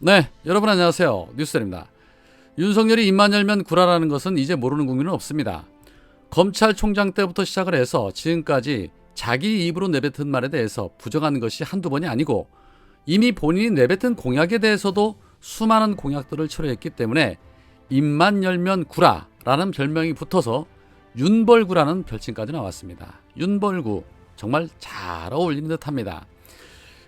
네, 여러분 안녕하세요. 뉴스입니다. 윤석열이 입만 열면 구라라는 것은 이제 모르는 국민은 없습니다. 검찰총장 때부터 시작을 해서 지금까지 자기 입으로 내뱉은 말에 대해서 부정한 것이 한두 번이 아니고 이미 본인이 내뱉은 공약에 대해서도 수많은 공약들을 철회했기 때문에 입만 열면 구라라는 별명이 붙어서 윤벌구라는 별칭까지 나왔습니다. 윤벌구 정말 잘 어울리는 듯합니다.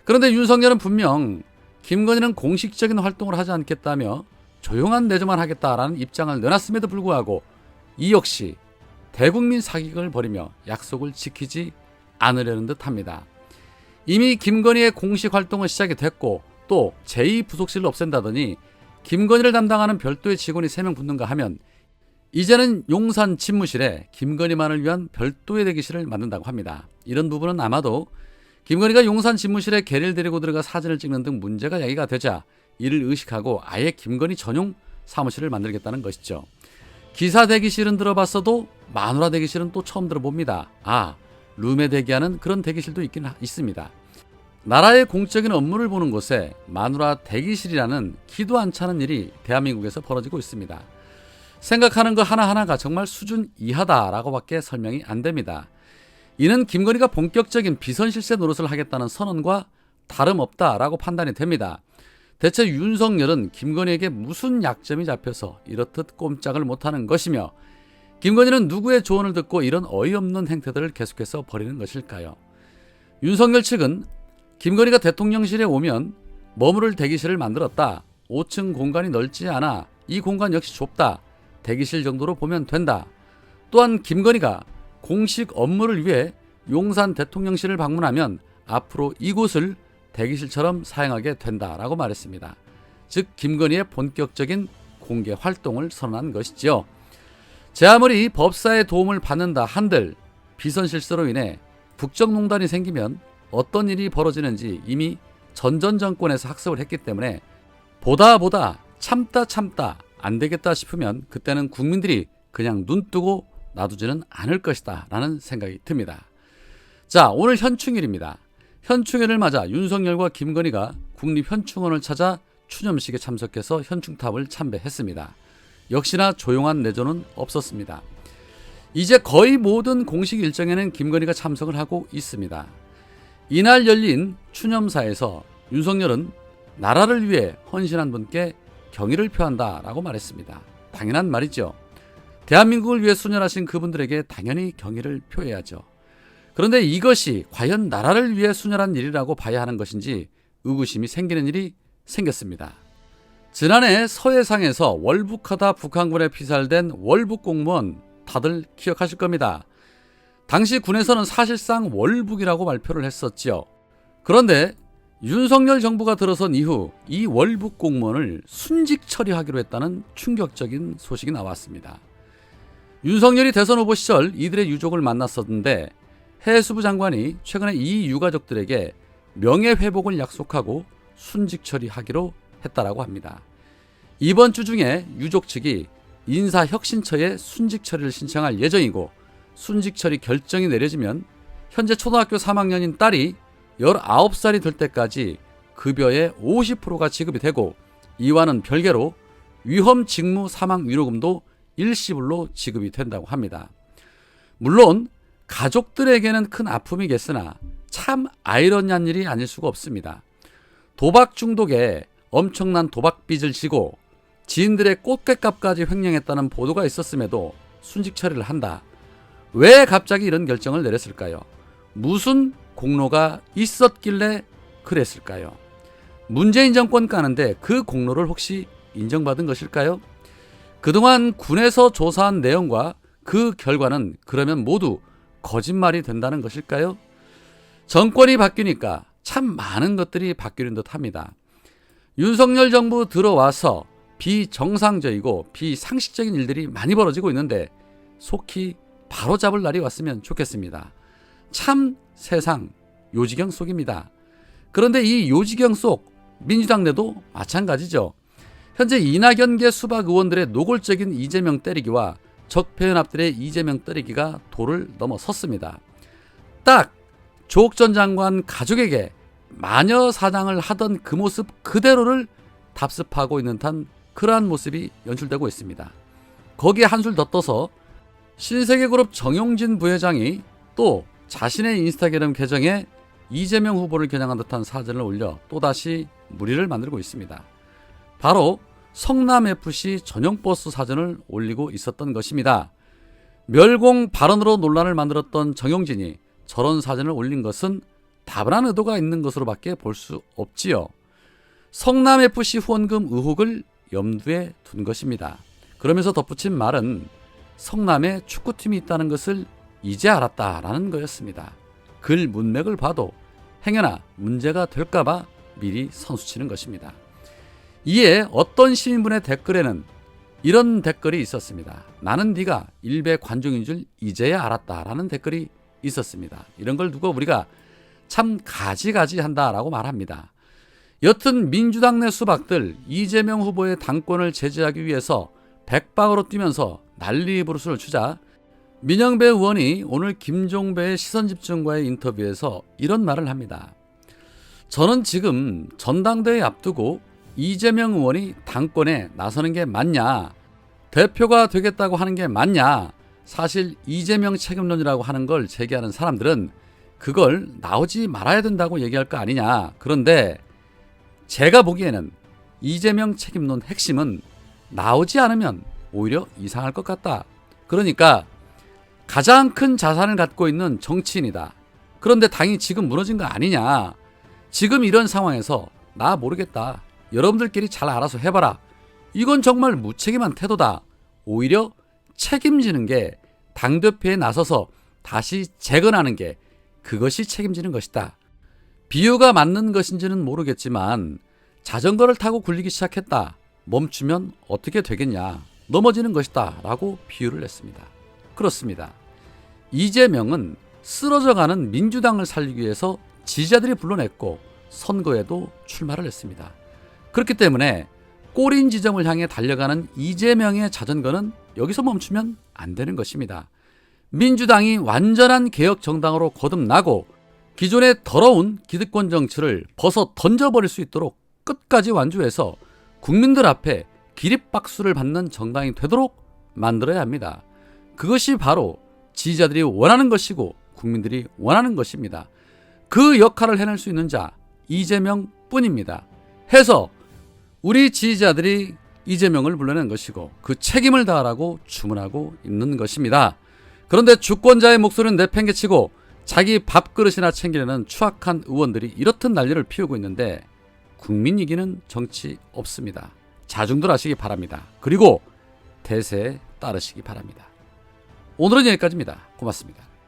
그런데 윤석열은 분명 김건희는 공식적인 활동을 하지 않겠다며 조용한 내조만 하겠다라는 입장을 내놨음에도 불구하고 이 역시 대국민 사기극을 벌이며 약속을 지키지 않으려는 듯합니다. 이미 김건희의 공식 활동은 시작이 됐고 또 제2부속실을 없앤다더니 김건희를 담당하는 별도의 직원이 3명 붙는가 하면 이제는 용산 집무실에 김건희만을 위한 별도의 대기실을 만든다고 합니다. 이런 부분은 아마도 김건희가 용산 집무실에 개를 데리고 들어가 사진을 찍는 등 문제가 야기가 되자 이를 의식하고 아예 김건희 전용 사무실을 만들겠다는 것이죠. 기사 대기실은 들어봤어도 마누라 대기실은 또 처음 들어봅니다. 룸에 대기하는 그런 대기실도 있긴 있습니다. 나라의 공적인 업무를 보는 곳에 마누라 대기실이라는 기도 안 차는 일이 대한민국에서 벌어지고 있습니다. 생각하는 것 하나하나가 정말 수준 이하다라고밖에 설명이 안 됩니다. 이는 김건희가 본격적인 비선실세 노릇을 하겠다는 선언과 다름없다라고 판단이 됩니다. 대체 윤석열은 김건희에게 무슨 약점이 잡혀서 이렇듯 꼼짝을 못하는 것이며 김건희는 누구의 조언을 듣고 이런 어이없는 행태들을 계속해서 벌이는 것일까요? 윤석열 측은 김건희가 대통령실에 오면 머무를 대기실을 만들었다. 5층 공간이 넓지 않아 이 공간 역시 좁다. 대기실 정도로 보면 된다. 또한 김건희가 공식 업무를 위해 용산 대통령실을 방문하면 앞으로 이곳을 대기실처럼 사용하게 된다라고 말했습니다. 즉 김건희의 본격적인 공개 활동을 선언한 것이지요. 제 아무리 법사의 도움을 받는다 한들 비선실세로 인해 국정농단이 생기면 어떤 일이 벌어지는지 이미 전전 정권에서 학습을 했기 때문에 보다 참다 안 되겠다 싶으면 그때는 국민들이 그냥 눈 뜨고 놔두지는 않을 것이다 라는 생각이 듭니다. 자, 오늘 현충일입니다. 현충일을 맞아 윤석열과 김건희가 국립현충원을 찾아 추념식에 참석해서 현충탑을 참배했습니다. 역시나 조용한 내조는 없었습니다. 이제 거의 모든 공식 일정에는 김건희가 참석을 하고 있습니다. 이날 열린 추념사에서 윤석열은 나라를 위해 헌신한 분께 경의를 표한다라고 말했습니다. 당연한 말이죠. 대한민국을 위해 순혈하신 그분들에게 당연히 경의를 표해야죠. 그런데 이것이 과연 나라를 위해 순혈한 일이라고 봐야 하는 것인지 의구심이 생기는 일이 생겼습니다. 지난해 서해상에서 월북하다 북한군에 피살된 월북 공무원 다들 기억하실 겁니다. 당시 군에서는 사실상 월북이라고 발표를 했었지요. 그런데 윤석열 정부가 들어선 이후 이 월북 공무원을 순직 처리하기로 했다는 충격적인 소식이 나왔습니다. 윤석열이 대선 후보 시절 이들의 유족을 만났었는데 해수부 장관이 최근에 이 유가족들에게 명예회복을 약속하고 순직 처리하기로 했다라고 합니다. 이번 주 중에 유족 측이 인사혁신처에 순직 처리를 신청할 예정이고 순직 처리 결정이 내려지면 현재 초등학교 3학년인 딸이 19살이 될 때까지 급여의 50%가 지급이 되고 이와는 별개로 위험 직무 사망 위로금도 일시불로 지급이 된다고 합니다. 물론 가족들에게는 큰 아픔이겠으나 참 아이러니한 일이 아닐 수가 없습니다. 도박 중독에 엄청난 도박빚을 지고 지인들의 꽃게값까지 횡령했다는 보도가 있었음에도 순직 처리를 한다. 왜 갑자기 이런 결정을 내렸을까요? 무슨 공로가 있었길래 그랬을까요? 문재인 정권 까는데 그 공로를 혹시 인정받은 것일까요? 그동안 군에서 조사한 내용과 그 결과는 그러면 모두 거짓말이 된다는 것일까요? 정권이 바뀌니까 참 많은 것들이 바뀌는 듯합니다. 윤석열 정부 들어와서 비정상적이고 비상식적인 일들이 많이 벌어지고 있는데 속히 바로잡을 날이 왔으면 좋겠습니다. 참 세상 요지경 속입니다. 그런데 이 요지경 속 민주당 내도 마찬가지죠. 현재 이낙연계 수박 의원들의 노골적인 이재명 때리기와 적폐연합들의 이재명 때리기가 도를 넘어섰습니다. 딱 조옥 전 장관 가족에게 마녀 사냥을 하던 그 모습 그대로를 답습하고 있는 듯한 그러한 모습이 연출되고 있습니다. 거기에 한술 더 떠서 신세계그룹 정용진 부회장이 또 자신의 인스타그램 계정에 이재명 후보를 겨냥한 듯한 사진을 올려 또다시 물의를 만들고 있습니다. 바로 성남FC 전용 버스 사진을 올리고 있었던 것입니다. 멸공 발언으로 논란을 만들었던 정용진이 저런 사진을 올린 것은 다분한 의도가 있는 것으로밖에 볼 수 없지요. 성남FC 후원금 의혹을 염두에 둔 것입니다. 그러면서 덧붙인 말은 성남에 축구팀이 있다는 것을 이제 알았다라는 거였습니다. 글 문맥을 봐도 행여나 문제가 될까봐 미리 선수치는 것입니다. 이에 어떤 시민분의 댓글에는 이런 댓글이 있었습니다. 나는 네가 일베 관중인 줄 이제야 알았다라는 댓글이 있었습니다. 이런 걸 두고 우리가 참 가지가지 한다라고 말합니다. 여튼 민주당 내 수박들 이재명 후보의 당권을 제지하기 위해서 백박으로 뛰면서 난리 부르스를 추자 민영배 의원이 오늘 김종배의 시선집중과의 인터뷰에서 이런 말을 합니다. 저는 지금 전당대회 앞두고 이재명 의원이 당권에 나서는 게 맞냐, 대표가 되겠다고 하는 게 맞냐, 사실 이재명 책임론이라고 하는 걸 제기하는 사람들은 그걸 나오지 말아야 된다고 얘기할 거 아니냐. 그런데 제가 보기에는 이재명 책임론 핵심은 나오지 않으면 오히려 이상할 것 같다. 그러니까 가장 큰 자산을 갖고 있는 정치인이다. 그런데 당이 지금 무너진 거 아니냐. 지금 이런 상황에서 나 모르겠다. 여러분들끼리 잘 알아서 해봐라. 이건 정말 무책임한 태도다. 오히려 책임지는 게 당대표에 나서서 다시 재건하는 게 그것이 책임지는 것이다. 비유가 맞는 것인지는 모르겠지만 자전거를 타고 굴리기 시작했다. 멈추면 어떻게 되겠냐. 넘어지는 것이다. 라고 비유를 했습니다. 그렇습니다. 이재명은 쓰러져가는 민주당을 살리기 위해서 지지자들이 불러냈고 선거에도 출마를 했습니다. 그렇기 때문에 꼬린 지점을 향해 달려가는 이재명의 자전거는 여기서 멈추면 안 되는 것입니다. 민주당이 완전한 개혁 정당으로 거듭나고 기존의 더러운 기득권 정치를 벗어 던져버릴 수 있도록 끝까지 완주해서 국민들 앞에 기립박수를 받는 정당이 되도록 만들어야 합니다. 그것이 바로 지지자들이 원하는 것이고 국민들이 원하는 것입니다. 그 역할을 해낼 수 있는 자 이재명뿐입니다. 해서 우리 지지자들이 이재명을 불러낸 것이고 그 책임을 다하라고 주문하고 있는 것입니다. 그런데 주권자의 목소리는 내팽개치고 자기 밥그릇이나 챙기려는 추악한 의원들이 이렇듯 난리를 피우고 있는데 국민 이기는 정치 없습니다. 자중들 하시기 바랍니다. 그리고 대세에 따르시기 바랍니다. 오늘은 여기까지입니다. 고맙습니다.